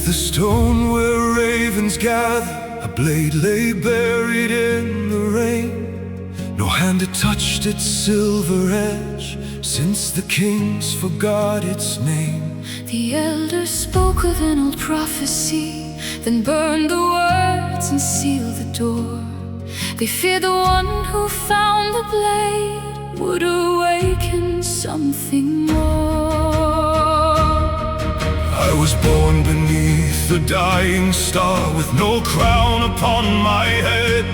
the stone where ravens gather, a blade lay buried in the rain. No hand had touched its silver edge since the kings forgot its name. The elders spoke of an old prophecy, then burned the words and sealed the door. They feared the one who found the blade would awaken something more. I was born beneath the dying star, with no crown upon my head.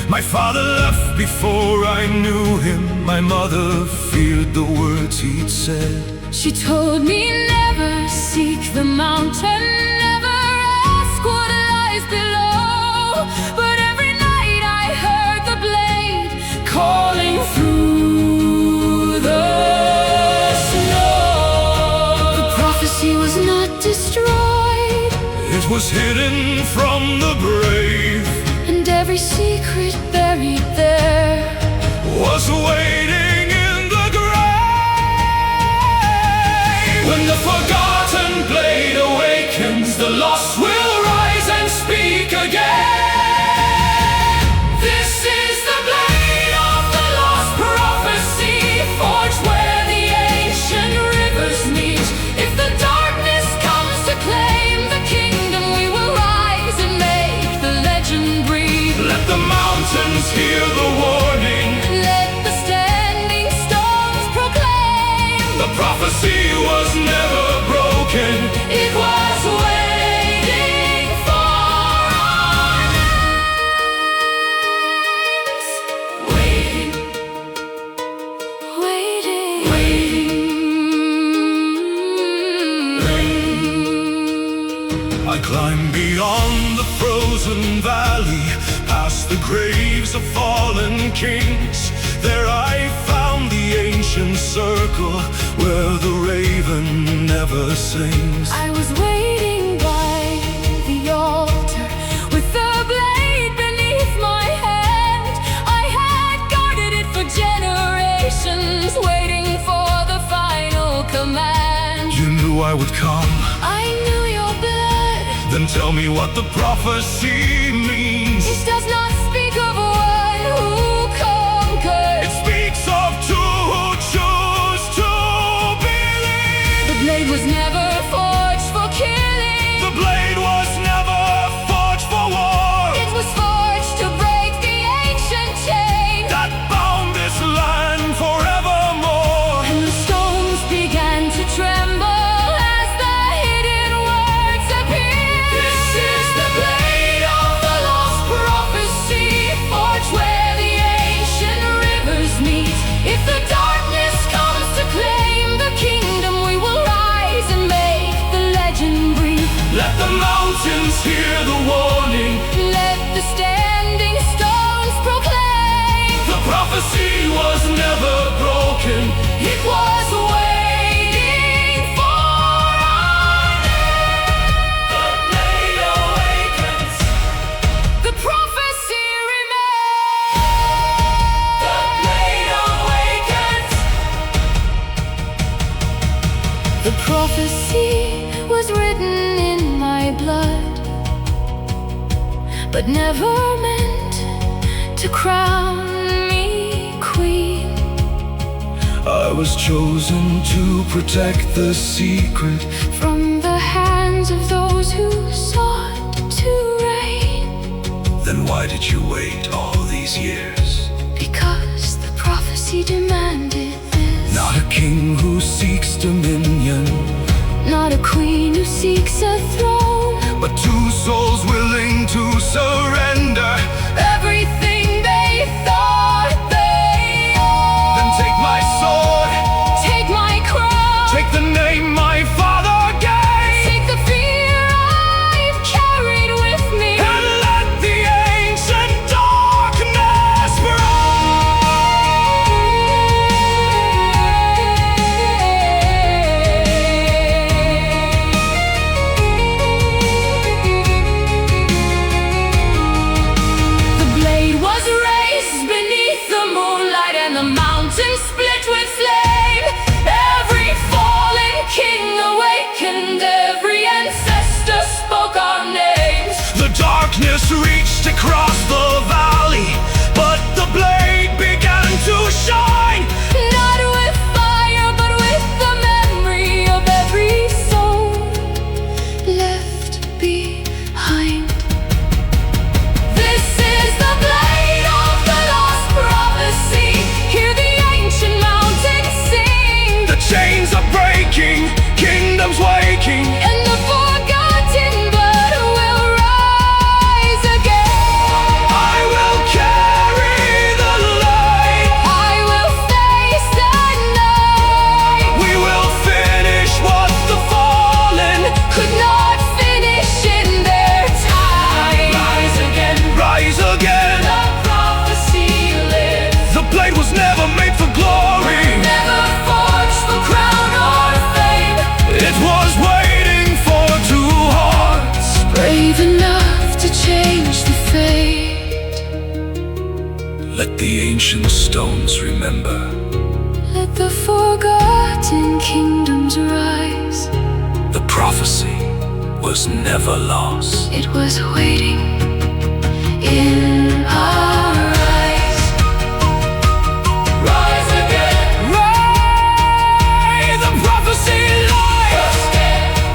My father left before I knew him. My mother feared the words he'd said. She told me never seek the mountain, never ask what lies below. But every night I heard the blade calling through the snow. The prophecy was not destroyed, it was hidden from the brave, and every secret buried there was waiting in the grave. When the forgotten blade awakens, the lost will rise and speak again. This is the blade of the lost prophecy, forged where the ancient rivers meet. If the darkness comes to claim the kingdom, we will rise and make the legend breathe. Let the mountains hear the warning, let the standing stones proclaim. the prophecy was never broken, It was waiting for our lives. Waiting, waiting, waiting. I climbed beyond the frozen valley, past the graves of fallen kings. There I found the ancient circle where the raven never sings. I was waiting by the altar with the blade beneath my hand. I had guarded it for generations, waiting for the final command. You knew I would come, I knew your blood. then tell me what the prophecy means. It does not speak of one who conquered. It speaks of two who choose to believe. The blade was never forged for killing. The blade was never forged for war. It was forged to break the ancient chain That bound this land forevermore. and the stones began to tremble as the hidden words appeared. This is the blade of the lost prophecy, Forged where the ancient rivers meet. If the darkness comes to claim the kingdom, we will rise and make the legend breathe. let the mountains hear the warning. Let the standing stones proclaim. The prophecy was never broken, It was waiting for our the blade awakens. The prophecy remains. The blade awakens. The prophecy was written in my blood, but never meant to crown me queen. I was chosen to protect the secret. From the hands of those who sought to reign. Then why did you wait all these years? Because the prophecy demanded this. Not a king who seeks dominion, Not a queen who seeks a throne, but two souls willing to surrender everything they thought they owned. Then take my sword, Take my crown, take the name my father gave, take the fear I've carried with me, and let the ancient darkness The darkness reached across the valley, but the blade began to shine. Not with fire, but with the memory of every soul left behind. This is the blade of the lost prophecy. Hear the ancient mountains sing. The chains are breaking, kingdoms waking, And the forgotten blood will rise again. I will carry the light. I will face the night. We will finish what the fallen Could not finish in their time. Rise again, rise again. the prophecy lives. The blade was never made for glory. Never forged for crown or fame. It was waiting for two hearts. Brave enough to change the fate. Let the ancient stones remember. Let the forgotten kingdoms rise. The prophecy was never lost. It was waiting in our eyes. Rise again, Rise, the prophecy lies.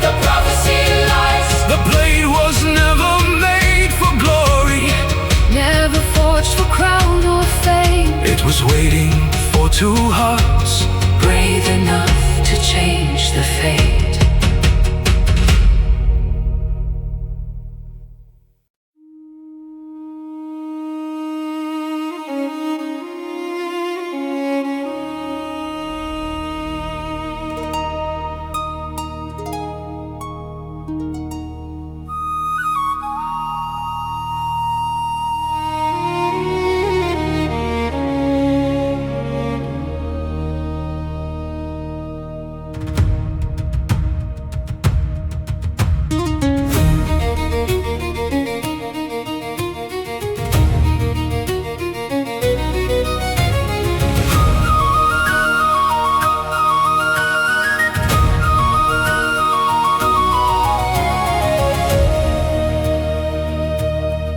the prophecy lies. The blade was never made for glory. Never forged for crown or fame. It was waiting for two hearts. Brave enough to change the fate.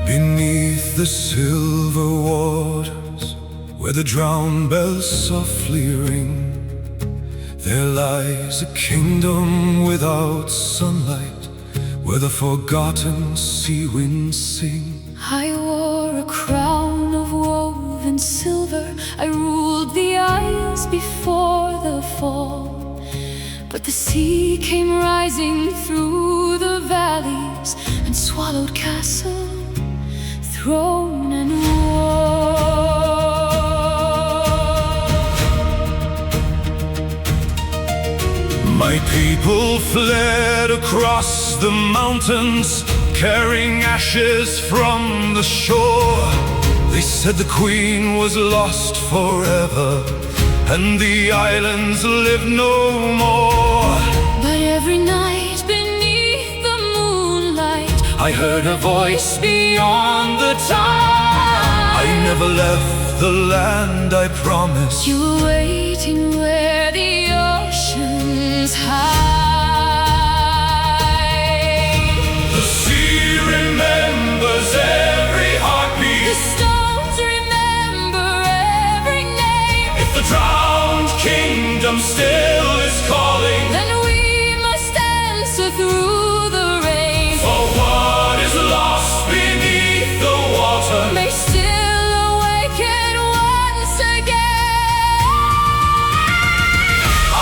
Beneath the silver waters, where the drowned bells softly ring, there lies a kingdom without sunlight, where the forgotten sea winds sing. I wore a crown of woven silver. I ruled the isles before the fall. But the sea came rising through the valleys and swallowed castle, throne and wall. My people fled across the mountains, carrying ashes from the shore. They said the queen was lost forever, and the islands lived no more. But every night beneath the moonlight, I heard a voice beyond the time. I never left the land I promised. you were waiting where the oceans hide. The sea remembers every The heartbeat. stones remember every name. If the drowned kingdom still is calling, Then we must answer through the rain. for what is lost beneath the water May still awaken once again.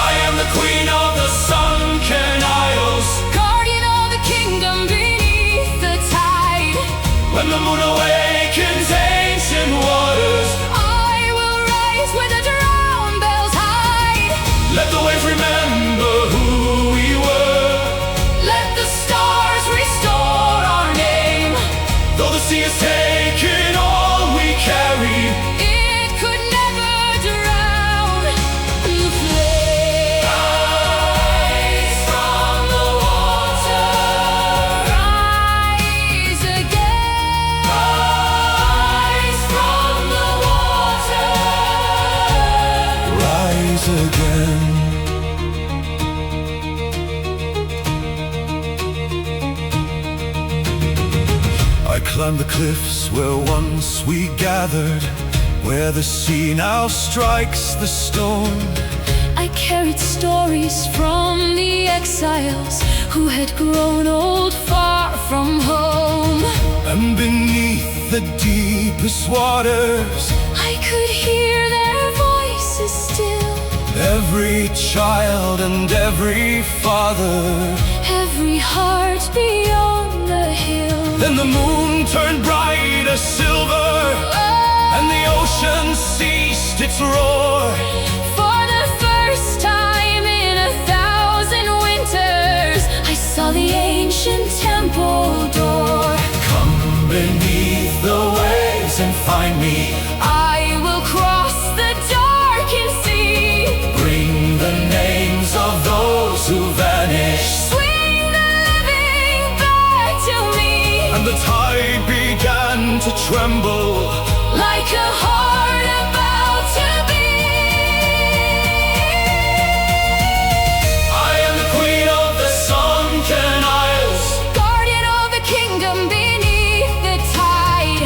I am the queen of the sunken isles. Guardian of the kingdom beneath the tide. When the moon awakens ancient waters, I will rise where the drowned bells hide. let the waves remember who we were. Let the stars restore our name. Though the sea has taken all we carried, It could never drown the flame. Rise from the water. Rise again. Rise from the water. rise again. I climbed the cliffs where once we gathered, where the sea now strikes the storm. I carried stories from the exiles who had grown old far from home. And beneath the deepest waters, I could hear their voices still. every child and every father, Every heart beyond the hill. then the moon turned bright as silver, and the ocean ceased its roar. For the first time in 1,000 winters, I saw the ancient temple door. Come beneath the waves and find me. I will cross the darkened sea. Bring the names of those who vanished. Swing the living back to me. And the tide began to tremble, Like a heart about to beat. I am the queen of the sunken isles. Guardian of the kingdom beneath the tide.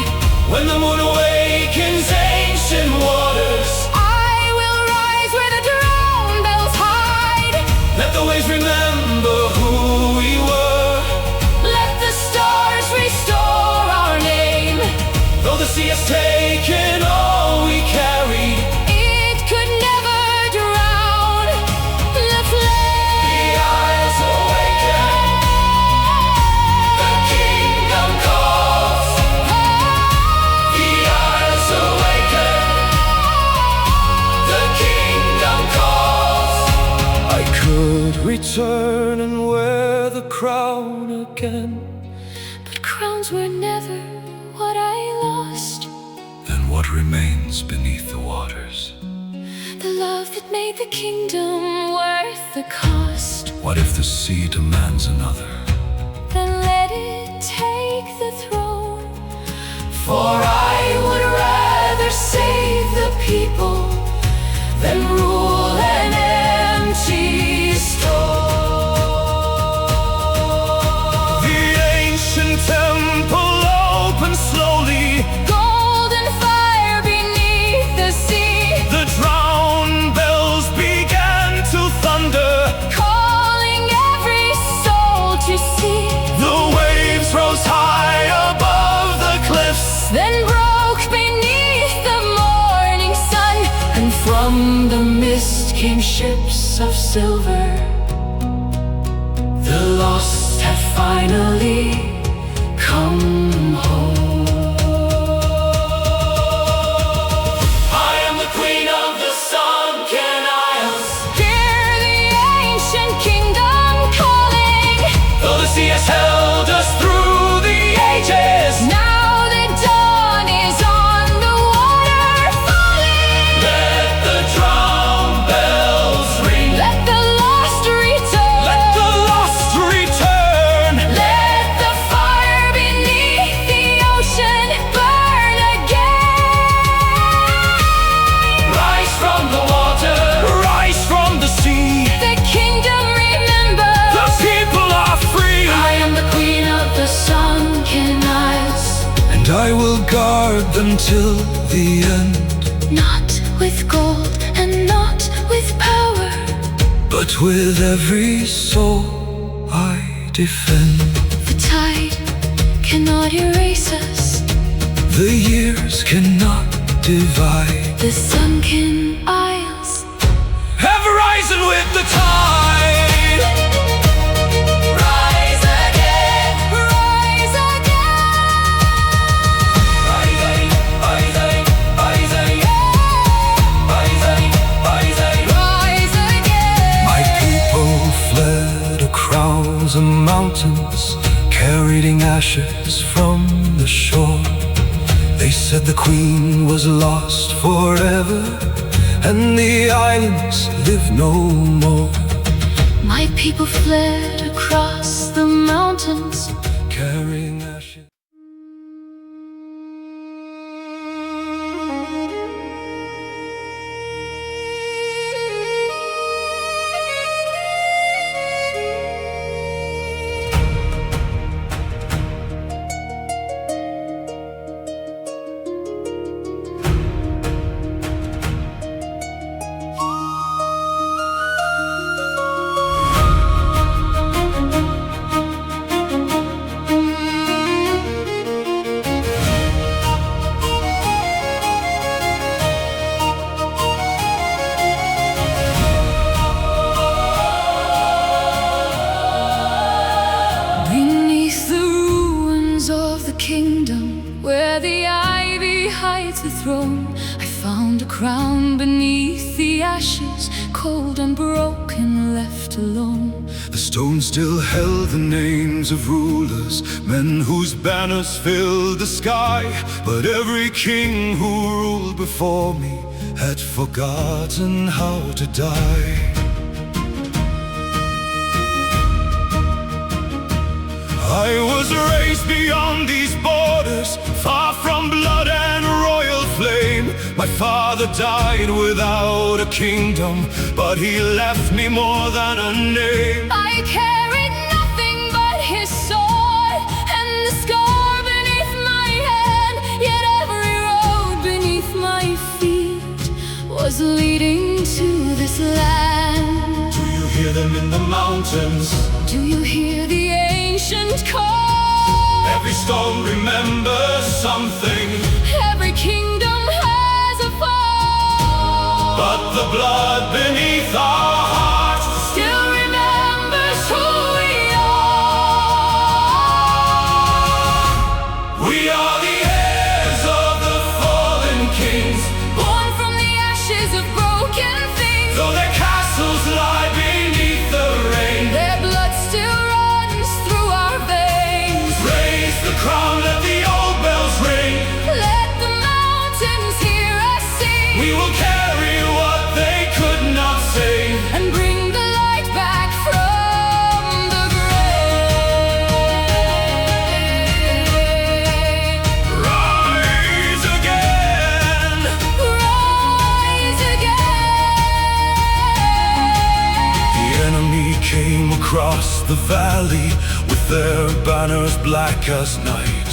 When the moon awakens ancient waters, I will rise where the drowned bells hide. let the waves remember who we were. Let the stars restore our name. Though the sea has taken all we carried, It could never drown the flame. the isles awaken, the kingdom calls. The isles awaken, the kingdom calls. I could return and wear the crown again. But crowns were never what I lost. Then what remains beneath the waters? The love that made the kingdom worth the cost. What if the sea demands another? Then let it take the throne. For I would rather save the people than rule an empty store. the ancient temple opened slowly, Golden fire beneath the sea, the drowned bells began to thunder, calling every soul to see. the waves rose high above the cliffs, Then broke beneath the morning sun, and from the mist came ships of silver. The lost had finally come home. I am the queen of the sunken isles. Hear the ancient kingdom calling. Though the sea has held us through the ages, Now the dawn is on the water falling. let the drowned bells ring. Let the lost return. Let the lost return. Let the fire beneath the ocean burn again. Rise from the water, rise from the sea. The kingdom remembers. The people are free. I am the queen of the sunken isles. And I will guard them till the end. Not with gold and not with power. But with every soul I defend. The tide cannot erase us. The years cannot divide. The sunken isles. Have risen with the tide. Rise again. Rise again. Rising, rising, rising, rising, rising. Rise again. My people fled across the mountains, carrying ashes from the shore. They said the queen was lost forever, and the islands live no more. My people fled across the mountains, Carrying ashes. kingdom where the ivy hides the throne. I found a crown beneath the ashes, cold, unbroken, left alone. The stone still held the names of rulers, men whose banners filled the sky. But every king who ruled before me had forgotten how to die. I was raised beyond these borders, far from blood and royal flame. My father died without a kingdom, but he left me more than a name. I carried nothing but his sword and the scar beneath my hand. Yet every road beneath my feet was leading to this land. Do you hear them in the mountains? Do you hear the ancient call? Every stone remembers something. Every kingdom has a fall. But the blood beneath our hearts Still remembers who we are. We are the heirs of the fallen kings, Born from the ashes of broken things. though their castles lie beneath the rain. Their blood still runs through our veins. Raise the crown, let the old bells ring. Let the mountains hear us sing. We will carry what they could not save, And bring the light back from the grave. rise again. Rise again. The enemy came across the valley with their banners black as night.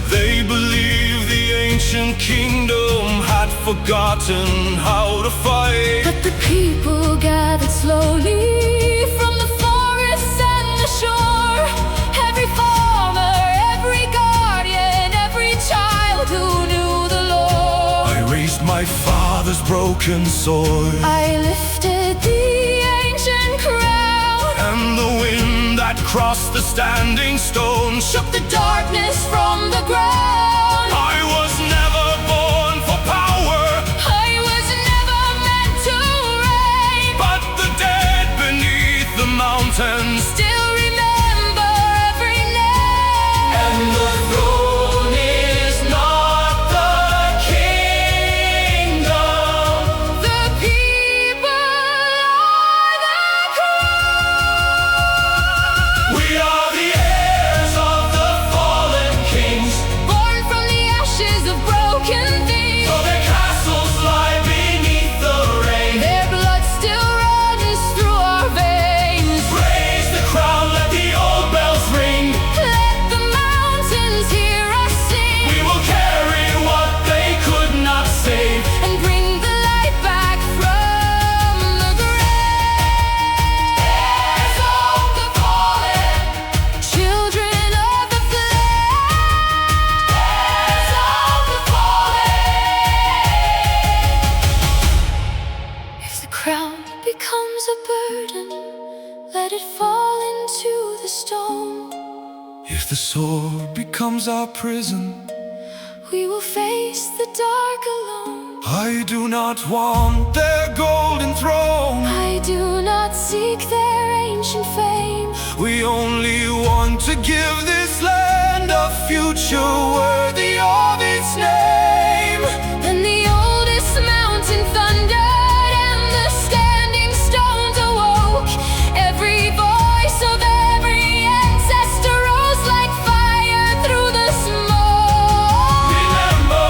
They believed the ancient kingdom had forgotten how to fight. But the people gathered slowly from the forests and the shore. Every farmer, every guardian, every child who knew the Lord. I raised my father's broken sword, I lifted the ancient crown, and the wind that crossed the standing stone shook the darkness from the ground. I was never born for power, I was never meant to reign, but the dead beneath the mountains still remember every name. and the throne is not the kingdom. The people are the crown. We are the heirs of the fallen kings, Born from the ashes of broken things. though their castles lie beneath the rain. Their blood still runs through our veins. Raise the crown, let the old bells ring. Let the mountains hear us sing. We will carry what they could not save, And bring the light back from the grave. Heirs of the fallen, children of the flame. Heirs of the fallen. If the crown becomes a burden, let it fall into the stone. if the sword becomes our prison. We will face the dark alone. I do not want their golden throne. I do not seek their ancient fame. We only want to give this land a future worthy of its name. Then the oldest mountain thundered and the standing stones awoke. Every voice of every ancestor rose like fire through the smoke. Remember,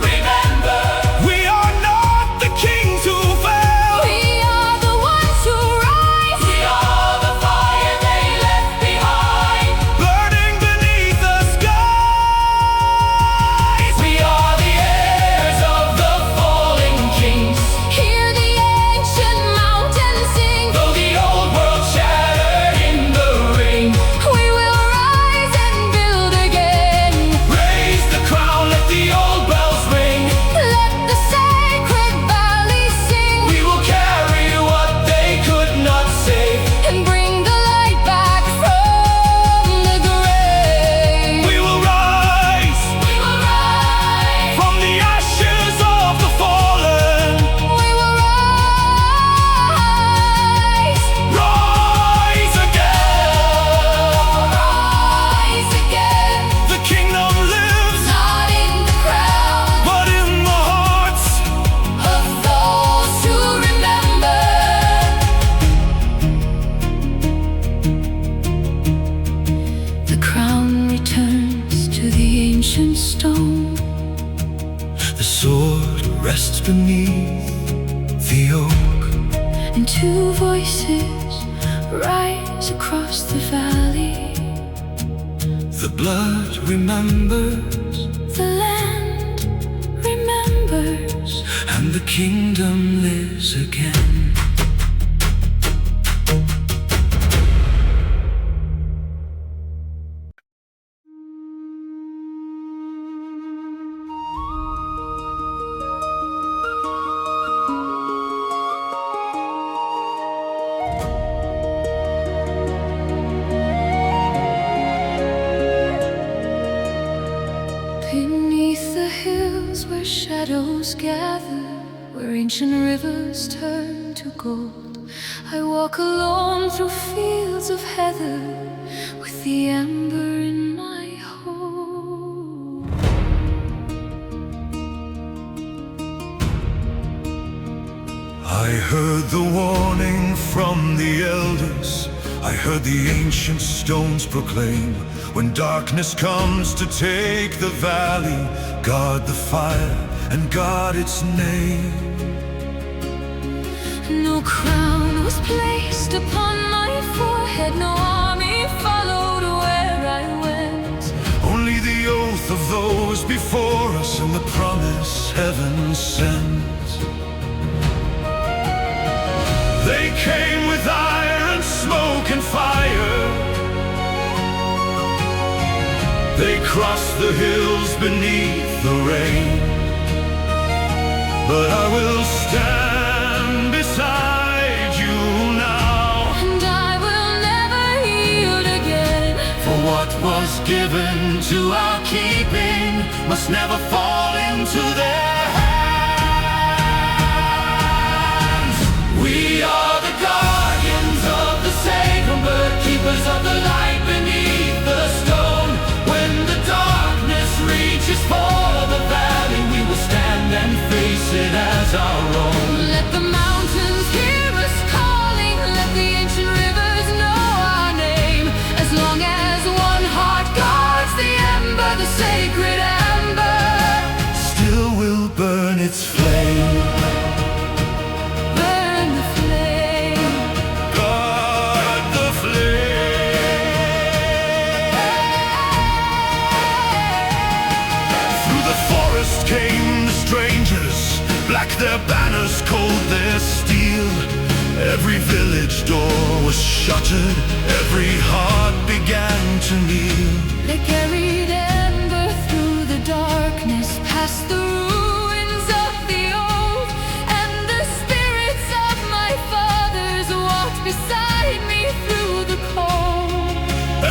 remember, we are not the kings who fell. We are the ones who rise. We are the fire they left behind, burning beneath the skies. We ancient stone. The sword rests beneath the oak, And two voices rise across the valley. the blood remembers, The land remembers, and the kingdom lives again. beneath the hills where shadows gather, where ancient rivers turn to gold, I walk alone through fields of heather with the ember in my hold. I heard the warning from the elders, I heard the ancient stones proclaim, when darkness comes to take the valley, guard the fire and guard its name. No crown was placed upon my forehead, no army followed where I went. Only the oath of those before us and the promise heaven sent. They came with iron, smoke and fire. They crossed the hills beneath the rain. But I will stand beside you now, And I will never yield again. for what was given to our keeping must never fall into their hands. We are the guardians of the sacred bird, keepers of the light beneath the stone. When the darkness reaches for the valley, we will stand and face it as our own. Let the mountains hear us calling, let the ancient rivers know our name. As long as one heart guards the ember, the sacred ember, Still will burn its flame. burn the flame. Guard the flame. Through the forest came the strangers, black their banners, cold their steel. Every village door was shuttered, every heart began to kneel. They carried ember through the darkness, past the ruins of the old, and the spirits of my fathers walked beside me through the cold.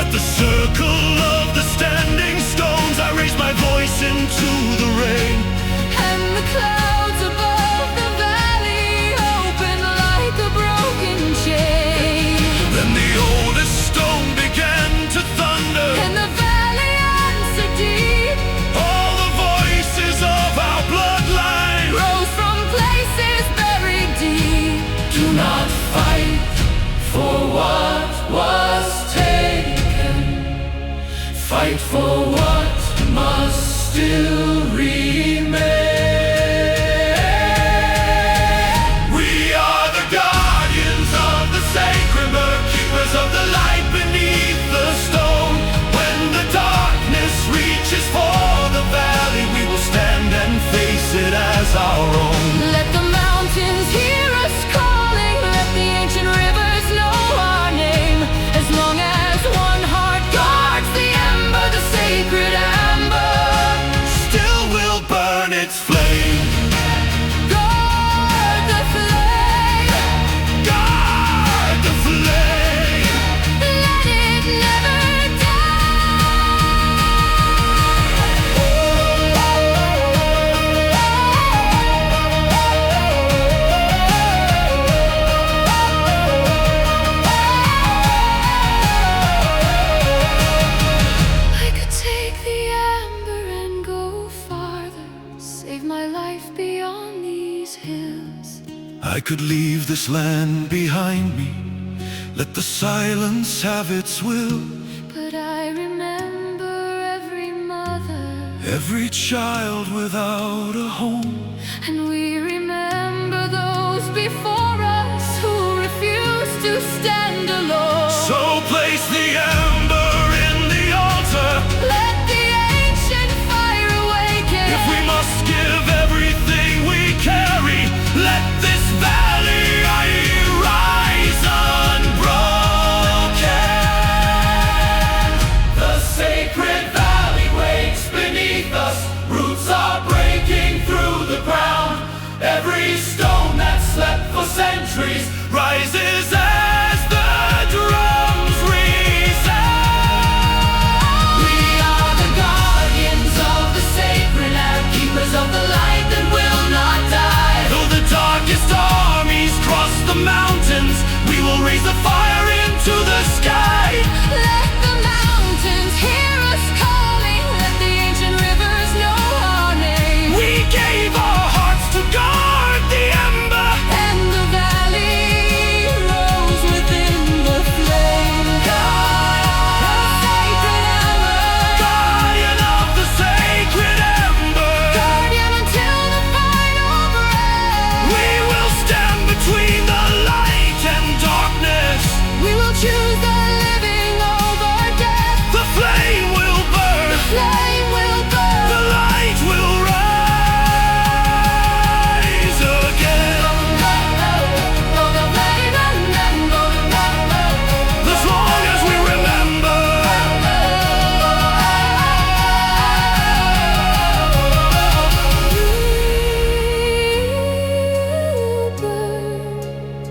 At the circle of the standing stones, I raised my voice into the rain. And the clouds above the valley opened like a broken chain. Then the oldest stone began to thunder, And the valley answered deep, all the voices of our bloodline rose from places buried deep. do not fight for what was taken. Fight for what must still remain. We are the guardians of the sacred bird, keepers of the light beneath the stone. When the darkness reaches for the valley, we will stand and face it as our own. Let the mountains hear us calling, let the ancient rivers know our name. As long as one heart guards the ember, the sacred ember, Still will burn its flame. guard the flame. Guard the flame. Let it never I could take the ember and go farther, save my life beyond these hills. I could leave this land behind me, let the silence have its will. But I remember every mother every child without a home. And we remember those before us who refused to stand alone. So place the ember in the altar. Let the ancient fire awaken. If we must give everything we carry, let this valley rise unbroken. The sacred valley waits beneath us. Roots are breaking through the ground. Every stone that slept for centuries rises as the drums resound. We are the guardians of the sacred land, keepers of the light that will not die. Though the darkest armies cross the mountains, we will raise the fire into the sky. Let the mountains hear us calling. Let the ancient rivers know our name. We gave our hearts to guard the ember, And the valley rose within the flame. guardian of the sacred ember. Guardian until the final breath. We will stand between the light and darkness. We will choose the living over death. The flame will burn, Flame will burn. the light will rise again. As long as we remember,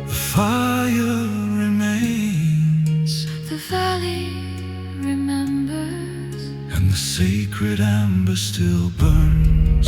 the fire remains, The valley remembers. and the sacred amber still burns.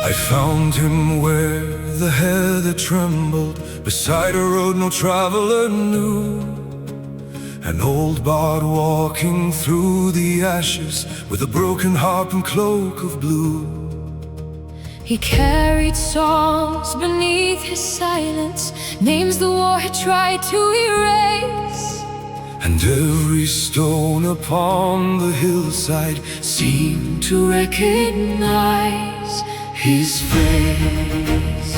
I found him where the heather trembled, beside a road no traveler knew. An old bard walking through the ashes, with a broken harp and cloak of blue. He carried songs beneath his silence, names the war had tried to erase. And every stone upon the hillside seemed to recognize his face.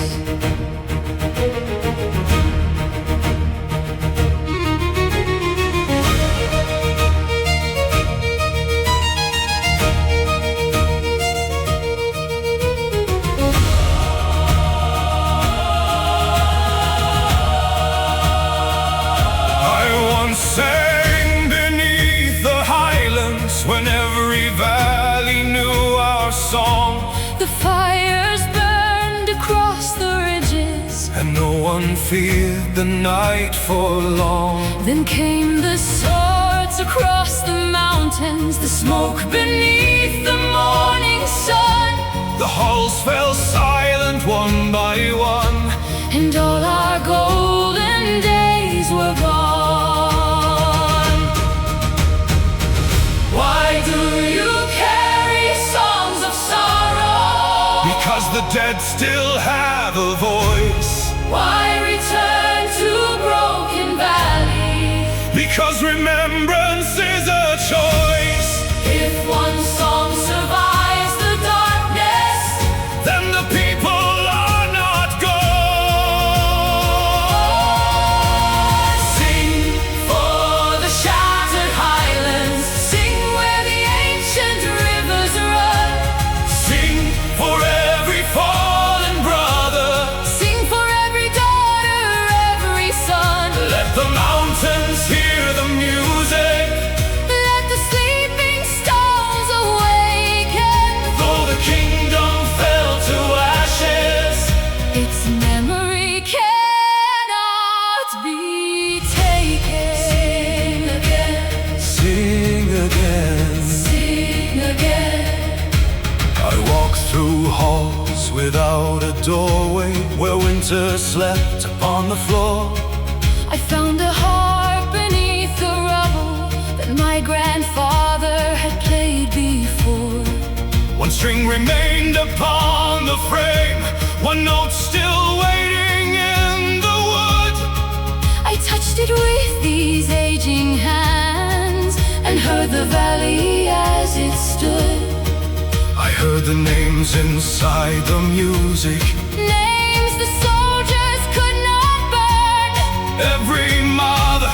I once sang beneath the highlands, when every valley knew our song. The fires burned across the ridges, And no one feared the night for long. then came the swords across the mountains, the smoke beneath the morning sun. The halls fell silent one by one, And all our golden days were gone. Why do you carry songs of sorrow? because the dead still have a voice. Why return to Broken Valley? Because remembrance is a choice. If one song survives the darkness, Then the people are not gone. sing for the shattered highlands, sing where the ancient rivers run, Sing for every fallen brother. Sing for house without a doorway, where winter slept upon the floor. I found a harp beneath the rubble that my grandfather had played before. One string remained upon the frame, one note still waiting in the wood. I touched it with these aging hands and heard the valley as it stood. I heard the names inside the music, Names the soldiers could not burn. every mother,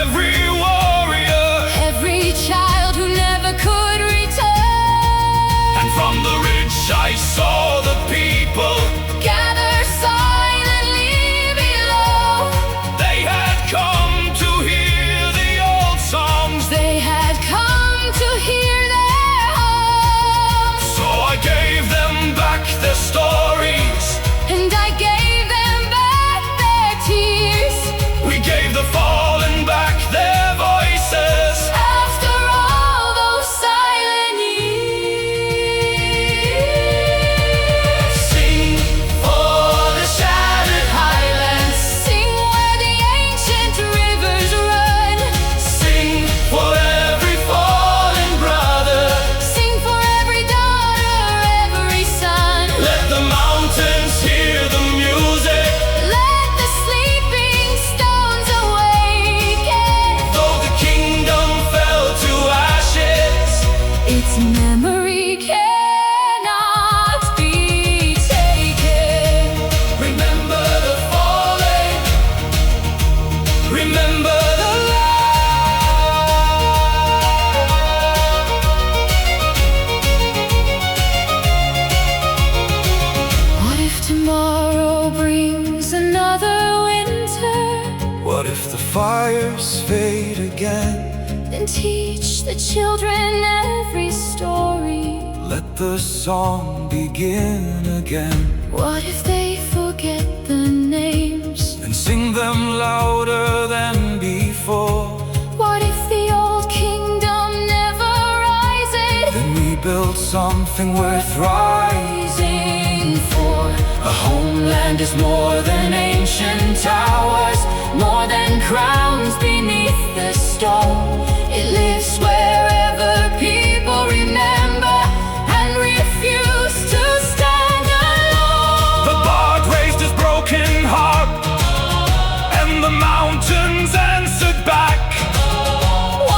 every warrior, Every child who never could return. and from the ridge I saw the people. Gather silently below. They had come to hear the old songs, They had come to hear their home. so I gave them back their stories. And I gave them back their tears. We gave the fallen back their voices. After all those silent years. Sing for the shattered highlands, Sing where the ancient rivers run. sing for every fallen brother. Sing for every daughter, every son. Let the mountains hear the music. Let the sleeping stones awaken. Though the kingdom fell to ashes, Its memory cannot be taken. remember the fallen, remember the What if tomorrow brings another winter? What if the fires fade again? Then teach the children every story. Let the song begin again, What if they forget the names? and sing them louder than before. What if the old kingdom never rises? Then we build something worth rising for. A homeland is more than ancient towers, more than crowns beneath the stone. It lives wherever people remember and refuse to stand alone. The bard raised his broken harp, and the mountains answered back.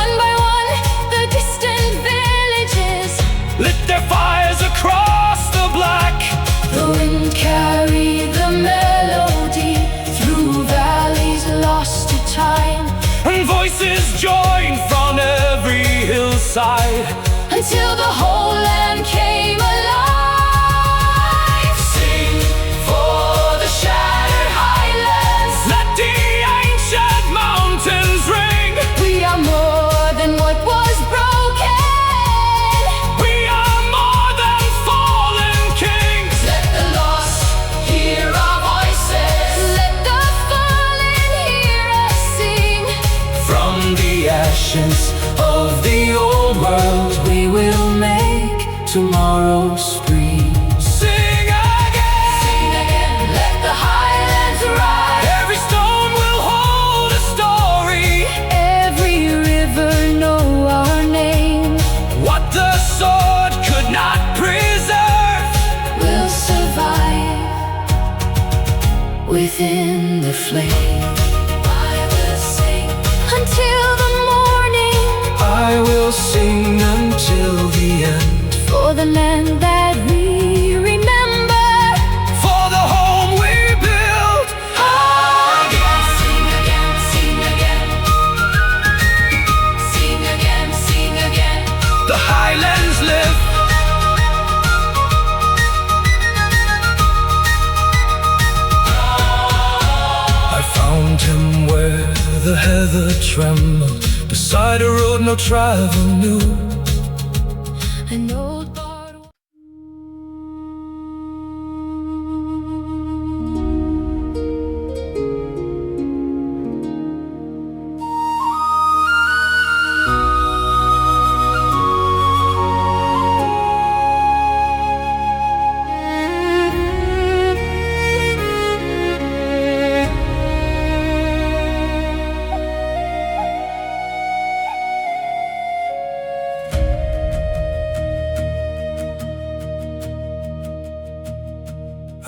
One by one, the distant villages. Lit their fires across the black. The wind carried the melody through valleys lost to time, And voices joined from every hillside, until the whole land came alive. sing for the shattered highlands. Let the ancient mountains ring. We are more than what was broken. We are more than fallen kings. Let the lost hear our voices. Let the fallen hear us sing. From the ashes of the old world, we will make tomorrow spring. Sing again. Sing again, let the highlands rise. Every stone will hold a story. Every river know our name. What the sword could not preserve, Will survive within the flame. I will sing until the morning. I will sing until the end. For the land that we remember. For the home we built. Again, sing again, sing again. Sing again, sing again. The highlands live. I found him where the heather trembled, beside a road no travel knew. An old bard.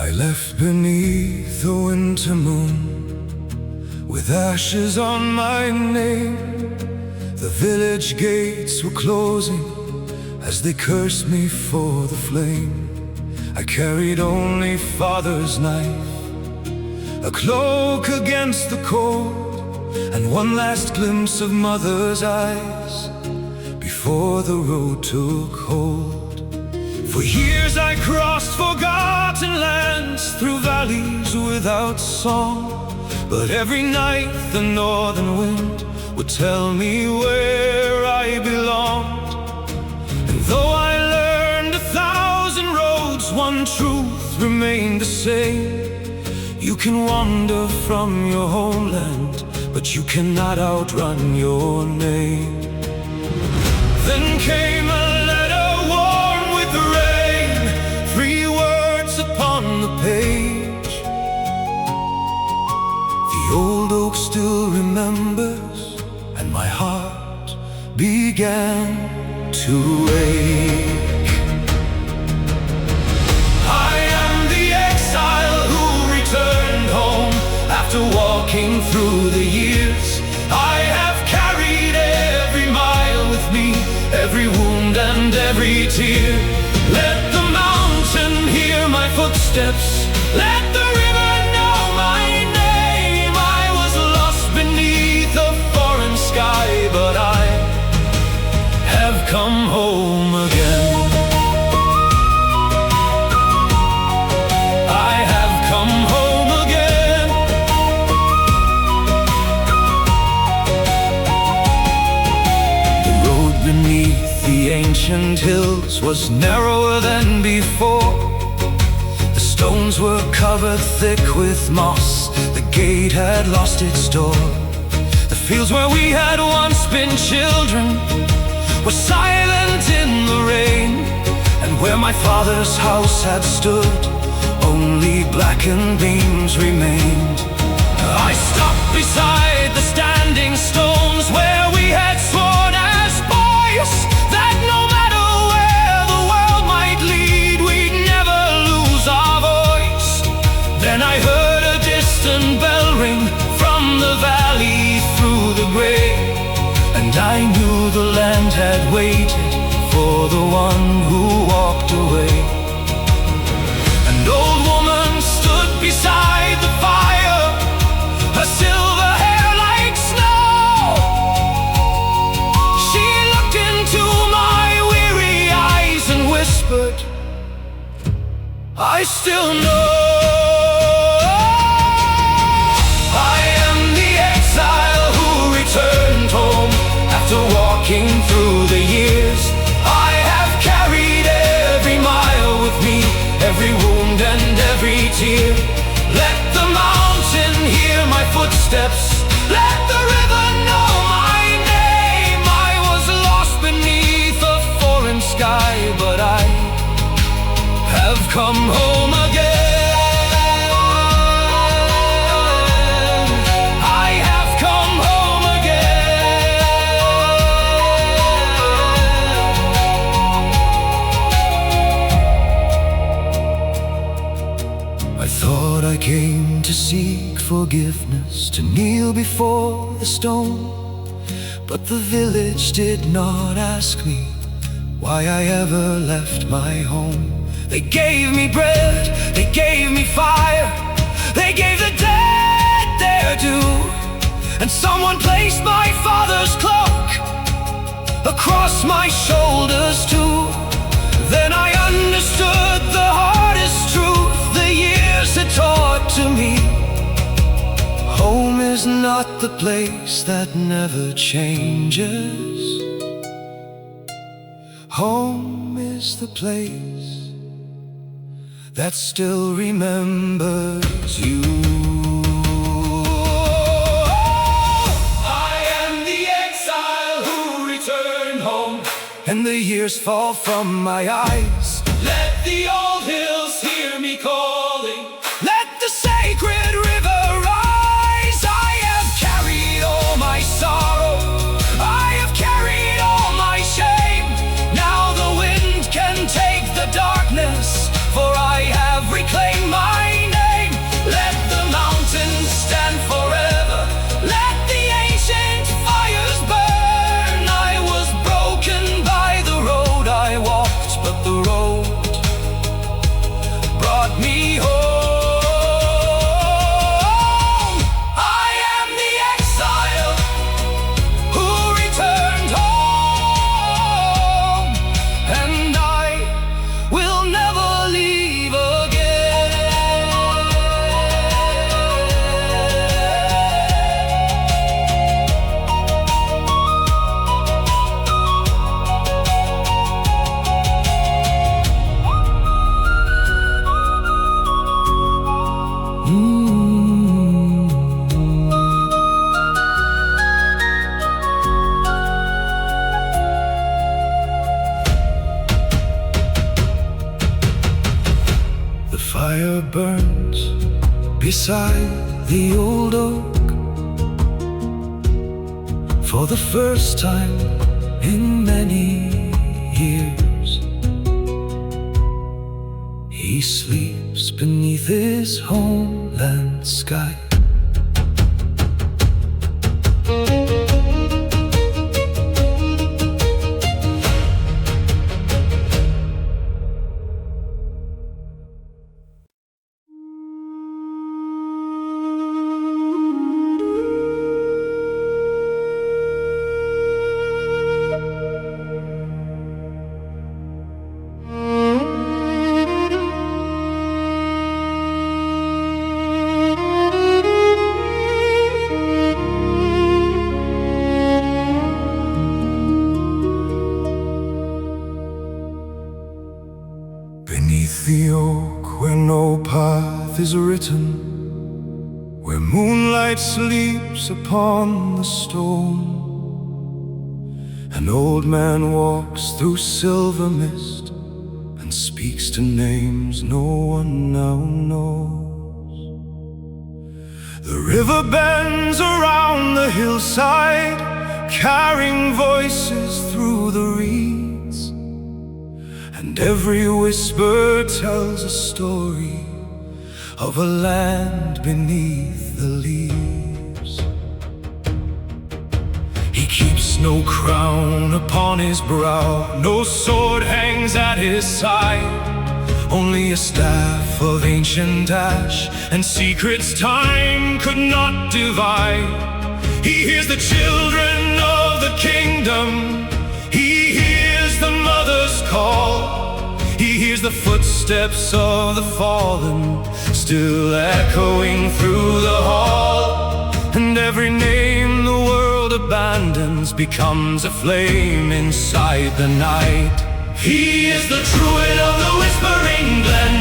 I left beneath the winter moon, with ashes on my name. The village gates were closing as they cursed me for the flame. I carried only father's knife, a cloak against the cold, and one last glimpse of mother's eyes before the road took hold. For years I crossed forgotten lands, through valleys without song, but every night the northern wind would tell me where I belonged. And though I learned 1,000 roads, one truth remained the same: you can wander from your homeland, but you cannot outrun your name. Then came a letter warm with the rain, 3 words upon the page. The old oak still remembers, and my heart began to ache. I am the exile who returned home after walking through the years. I have carried every mile with me, every wound and every tear. Let the mountain hear my footsteps, let the river know my name. I was lost beneath a foreign sky, but I have come home again. I have come home again. The road beneath the ancient hills was narrower than before. The stones were covered thick with moss, the gate had lost its door. The fields where we had once been children were silent in the rain, and where my father's house had stood, only blackened beams remained. I stopped beside the standing stones where we had sworn as boys that no matter where the world might lead, we'd never lose our voice. Then I heard a distant bell ring from the valley through the gray, and I knew the land had waited for the one who walked away. An old woman stood beside the fire, her silver hair like snow. She looked into my weary eyes and whispered, I still know. I am the exile who returned home after walking through the years. I have carried every mile with me, every wound and every tear. Let the mountain hear my footsteps, let the river know my name. I was lost beneath a foreign sky, but I have come home again. I have come home again. I thought I came to seek forgiveness, to kneel before the stone, but the village did not ask me why I ever left my home. They gave me bread, they gave me fire, they gave the dead their due, and someone placed my father's cloak across my shoulders too. Then I understood the hardest truth the years had taught to me: home is not the place that never changes. Home is the place that still remembers you. I am the exile who returned home, and the years fall from my eyes. Let the old hills hear me calling, let the sacred river rise. I have carried all my sorrow, I have carried all my shame. Now the wind can take the darkness, for I have reclaimed my fire burns beside the old oak. For the first time in many years, he sleeps beneath his homeland sky. Beneath the oak where no path is written, where moonlight sleeps upon the stone, an old man walks through silver mist and speaks to names no one now knows. The river bends around the hillside, carrying voices through the reeds, and every whisper tells a story of a land beneath the leaves. He keeps no crown upon his brow, no sword hangs at his side, only a staff of ancient ash and secrets time could not divide. He hears the children of the kingdom, he hears the mother's call, he hears the footsteps of the fallen still echoing through the hall. And every name the world abandons becomes a flame inside the night. He is the druid of the whispering glen,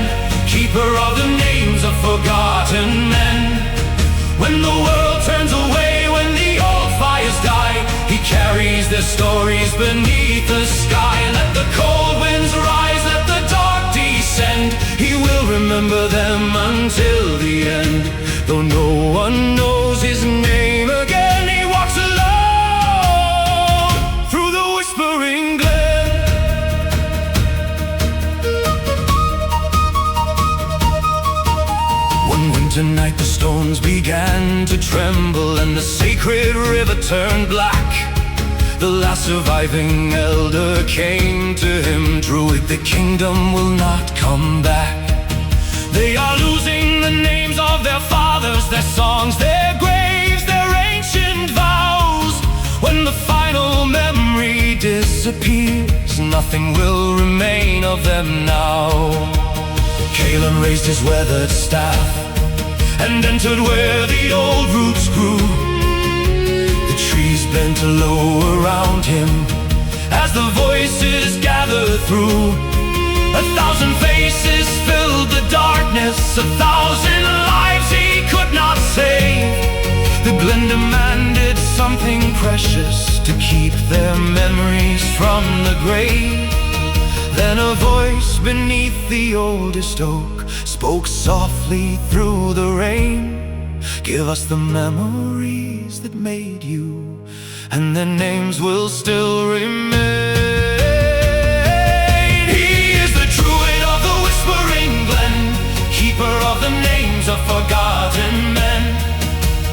keeper of the names of forgotten men. When the world turns away, when the old fires die, he carries their stories beneath the sky. Let the cold winds rise, let the dark descend, he will remember them until the end. Though no one knows his name again, he walks alone through the whispering glen. One winter night the stones began to tremble and the sacred river turned black. The last surviving elder came to him, druid, the kingdom will not come back. They are losing the names of their fathers, their songs, their graves, their ancient vows. When the final memory disappears, nothing will remain of them now. Caleb raised his weathered staff and entered where the old roots grew. The trees bent low around him as the voices gathered through. 1,000 faces filled the darkness, 1,000 lives he could not save. The glen demanded something precious to keep their memories from the grave. Then a voice beneath the oldest oak spoke softly through the rain. Give us the memories that made you, and their names will still remain. Of the names of forgotten men.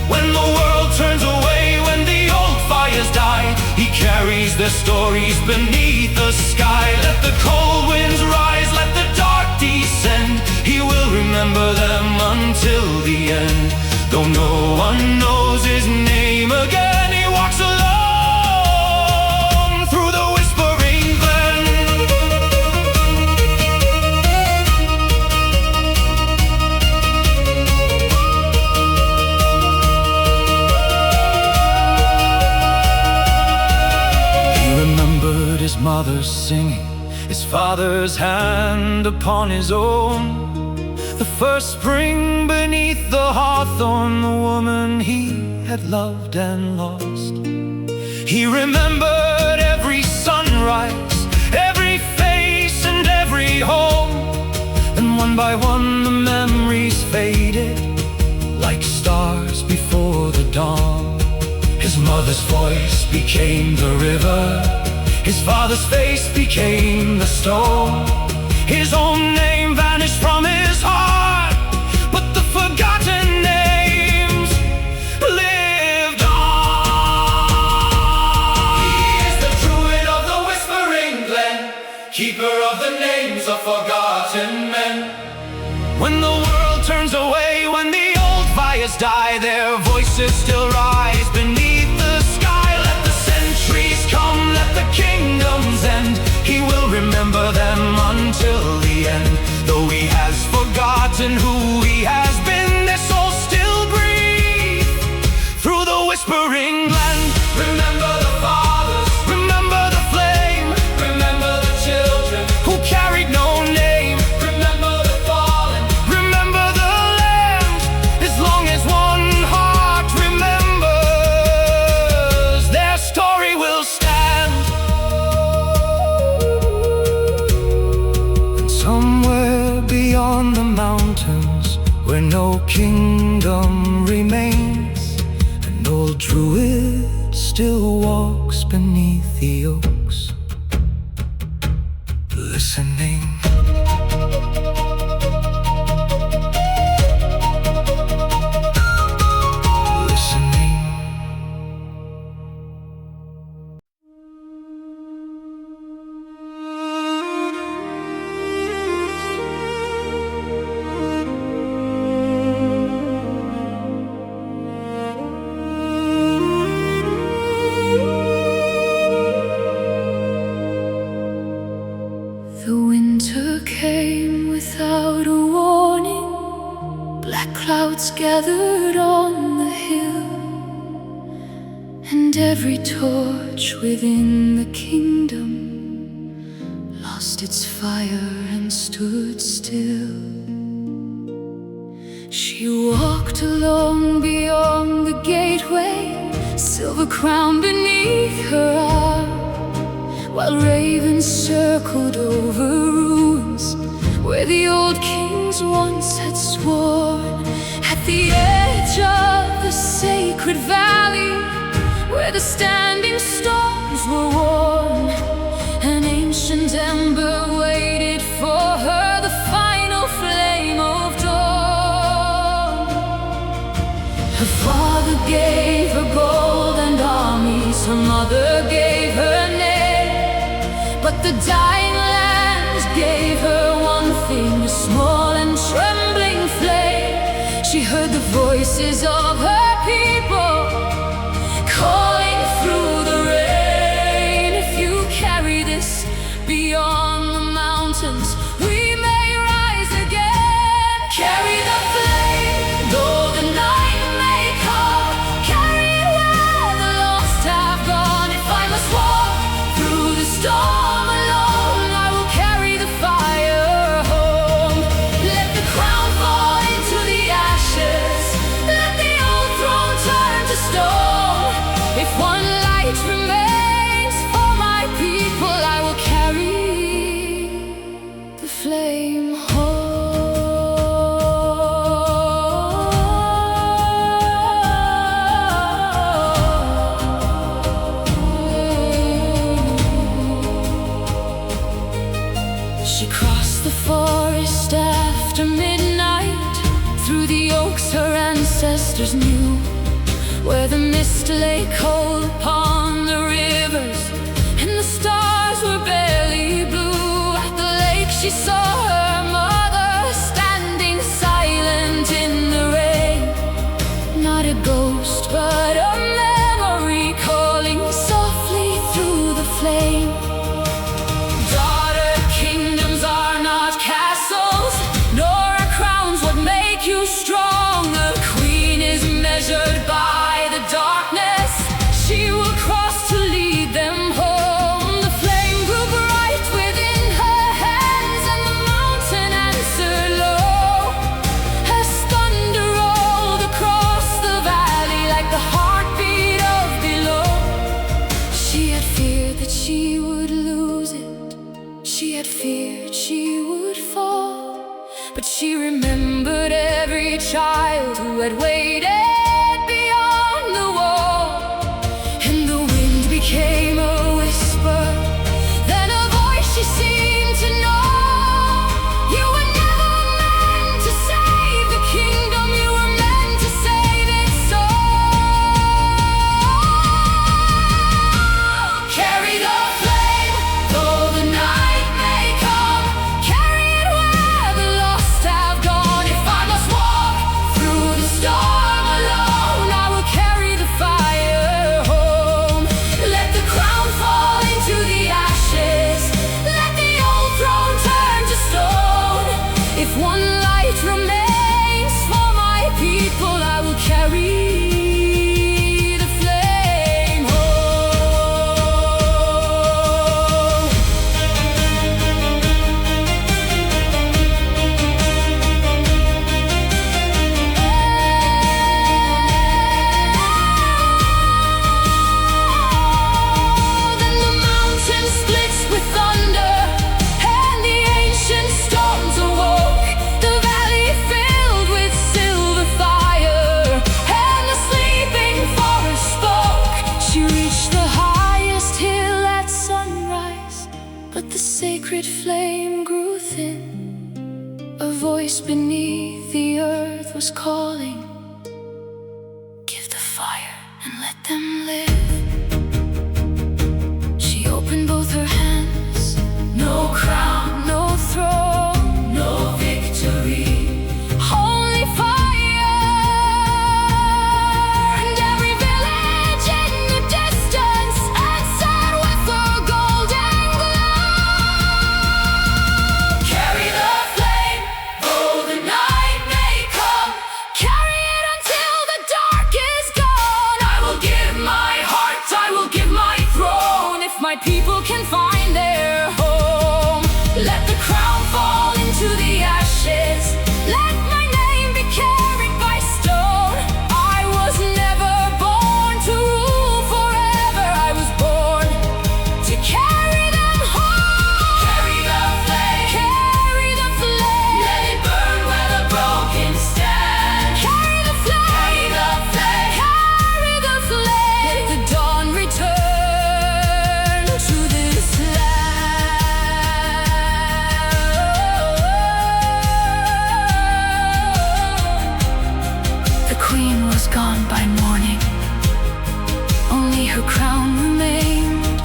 When the world turns away, when the old fires die, he carries their stories beneath the sky. Let the cold winds rise, let the dark descend, he will remember them until the end. Though no one knows his name again, he walks alone through the whispering glen. His mother's singing, his father's hand upon his own, the first spring beneath the hawthorn, the woman he had loved and lost. He remembered every sunrise, every face and every home. And one by one the memories faded, like stars before the dawn. His mother's voice became the river, his father's face became the storm. His own name vanished from his heart, but the forgotten names lived on. He is the druid of the whispering glen, keeper of the names of forgotten men. When the world turns away, when the old fires die, their voices still rise beneath the sky. Let the centuries come, let the kingdoms end. He will remember them until the end. Though he has forgotten who he has been, their souls still breathe through the whispering glen. Remember the fathers, remember the flame, remember the children who carried no name. Remember the fallen, remember the land. As long as one heart remembers, their story will stand. And somewhere beyond the mountains, where no kingdom remains, an old druid still walks beneath the oaks, listening. Listening. The winter came without a warning. Black clouds gathered on the hill, and every torch within the kingdom lost its fire and stood still. She walked along beyond the gateway, silver crown beneath her arm, while ravens circled over ruins where the old kings once had sworn. At the edge of the sacred valley, where the standing stones were worn, an ancient ember waited for her, the final flame of dawn. Her father gave her gold and armies, her mother gave her name, but the dying land gave her one thing, a small and trembling flame. She heard the voices of her people calling through the rain. If you carry this beyond the mountains, we may rise again. Carry the flame, though the night may come. Carry it where the lost have gone. If I must walk through the storm alone, I will carry the fire home. Let the crown fall into the ashes, let the old throne turn to stone. If one light remains for my people, I will carry the flame home. She crossed the forest after midnight, through the oaks her ancestors knew, where the mist lay cold upon the rivers and the stars were barely blue. At the lake she saw her mother standing silent in the rain, not a ghost but a memory calling softly through the flame. Daughter, kingdoms are not castles, nor are crowns what make you strong. A queen is measured by the darkness she will cross to lead them home. The flame grew bright within her hands, and the me the earth was calling. Give the fire and let them live. She opened both her hands. No crown, no throne, no victory. Only fire. And every village in the distance answered with her golden glow. Carry the flame, though the night may come. Carry it until the dark is gone. I will give my heart, I will give my throne, if my people can find their home. Let the crown fall into the ashes. Let my name be carried by stone. I was never born to rule forever. I was born to carry them home. Carry the flame, carry the flame. Let it burn where the broken stand. Carry the flame, carry the flame. Let the dawn return to this land. The queen was gone by morning. Only her crown remained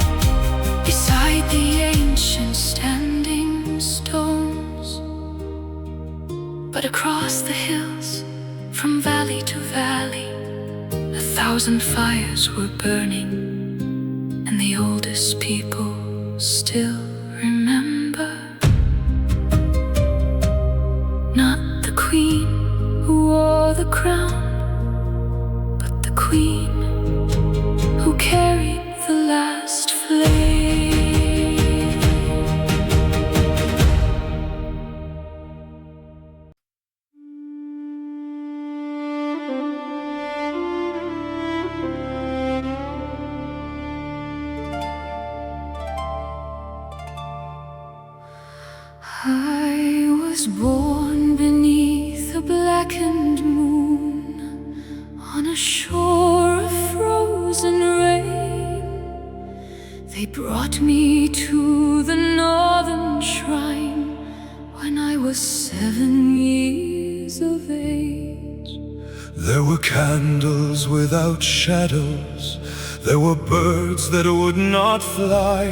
beside the ancient standing stones. But across the hills, from valley to valley, 1,000 fires were burning, and the oldest people still remember. Not the queen who wore the crown, but the queen who carried the last flame. I was born beneath a blackened moon, on a shore of frozen rain. They brought me to the northern shrine when I was 7 years of age. There were candles without shadows. There were birds that would not fly,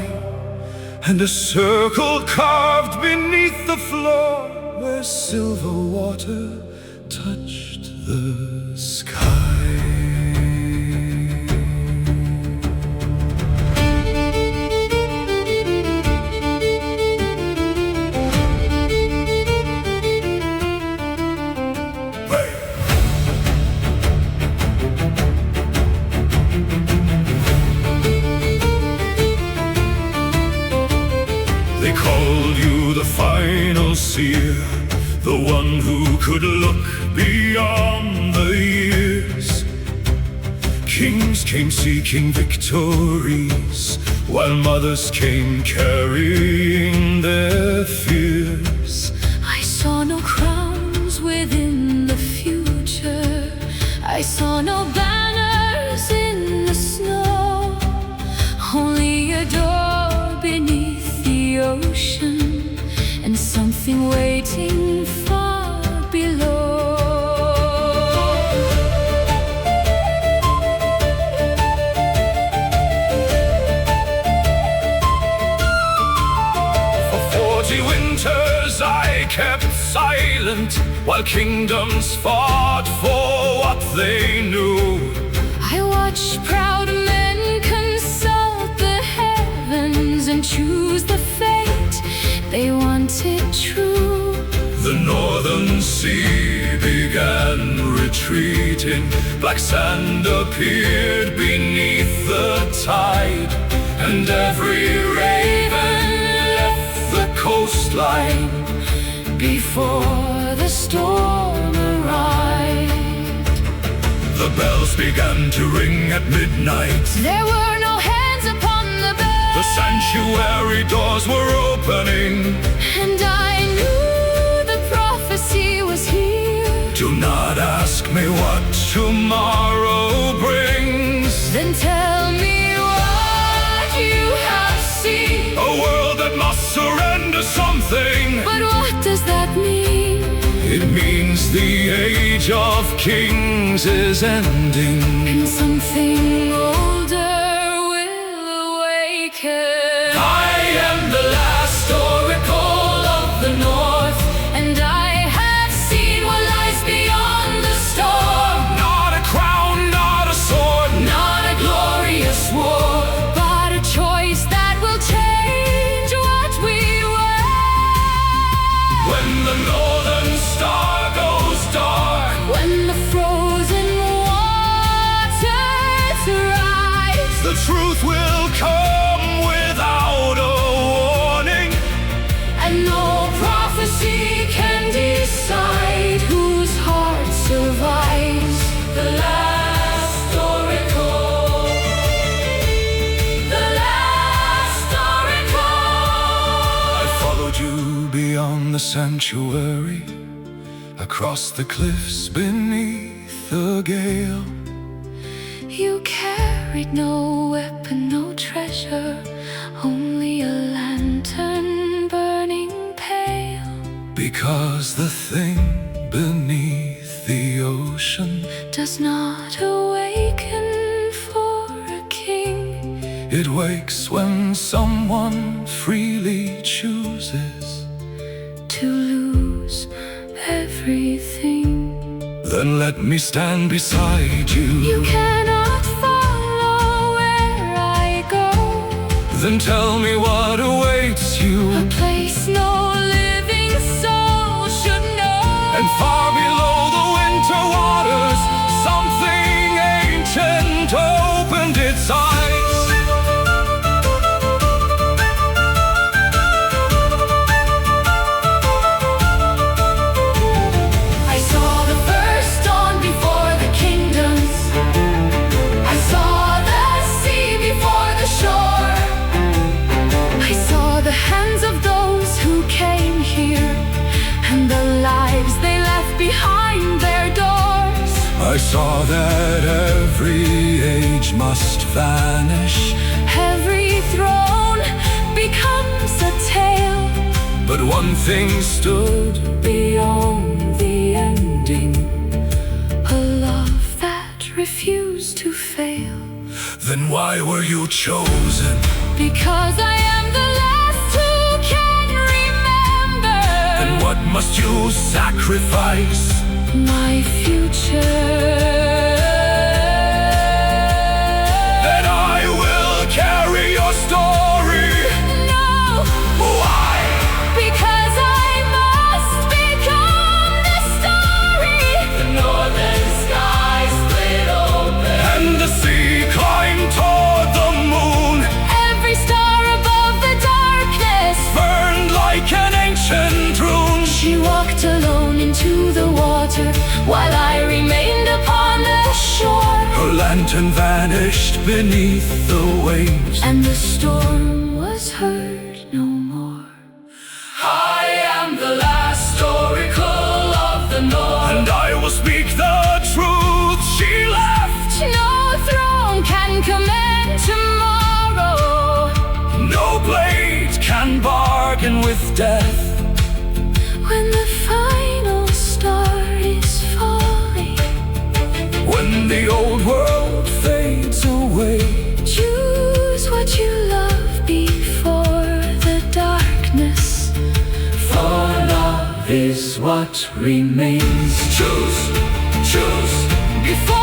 and a circle carved beneath the floor where silver water touched the sky. They called you the final seer, the one who could look beyond the years. Kings came seeking victories, while mothers came carrying their fears. I saw no crowns within the future. I saw no banners in the snow. Only a door beneath the ocean, and something waiting far below. For 40 winters I kept silent, while kingdoms fought for what they knew. I watched proud men consult the heavens and choose the fate they wanted true. The northern sea began retreating. Black sand appeared beneath the tide, and every raven left the coastline before the storm arrived. The bells began to ring at midnight. There were no hands upon the bell. The sanctuary doors were opening, And I knew the prophecy was here. do not ask me what tomorrow brings. Then tell me what you have seen. A world that must surrender something. But what does that mean? It means The age of kings is ending, and something older will awaken. I am the last oracle of the north, And I have seen what lies beyond the storm. not a crown, not a sword, not a glorious war, But a choice that will change what we were. when the northern star goes dark. When the frozen waters rise, The truth will come without a warning. and no prophecy can decide whose heart survives. the last oracle, the last oracle. I followed you beyond the sanctuary, across the cliffs beneath the gale. You carried no weapon, no treasure, only a lantern burning pale. Because the thing beneath the ocean, Does not awaken for a king. it wakes when someone freely chooses. To lose everything. Then let me stand beside you. You cannot follow where I go. Then tell me what awaits you. A place no living soul should know. And far below the winter waters, something ancient opened its eyes. I saw the first dawn before the kingdoms, I saw the sea before the shore, I saw the hands of those who came here, and the lives they left behind their doors. I saw that every age must vanish, Every throne becomes a tale. but one thing stood Beyond the ending, a love that refused to fail. Then why were you chosen? Because I am the last who can remember. And what must you sacrifice? My future. That I will carry your story. No, Why? because I must become the story. the northern sky split open, And the sea climbed toward the moon, Every star above the darkness. burned like an ancient rune. She walked alone into the water, while I remained upon the shore. Her lantern vanished beneath the waves. And the storm was heard no more. I am the last oracle of the north, And I will speak the truth she left. No throne can command tomorrow. No blade can bargain with death. When the final star is falling, When the old world fades away, choose what you love before the darkness. for love is what remains. choose Before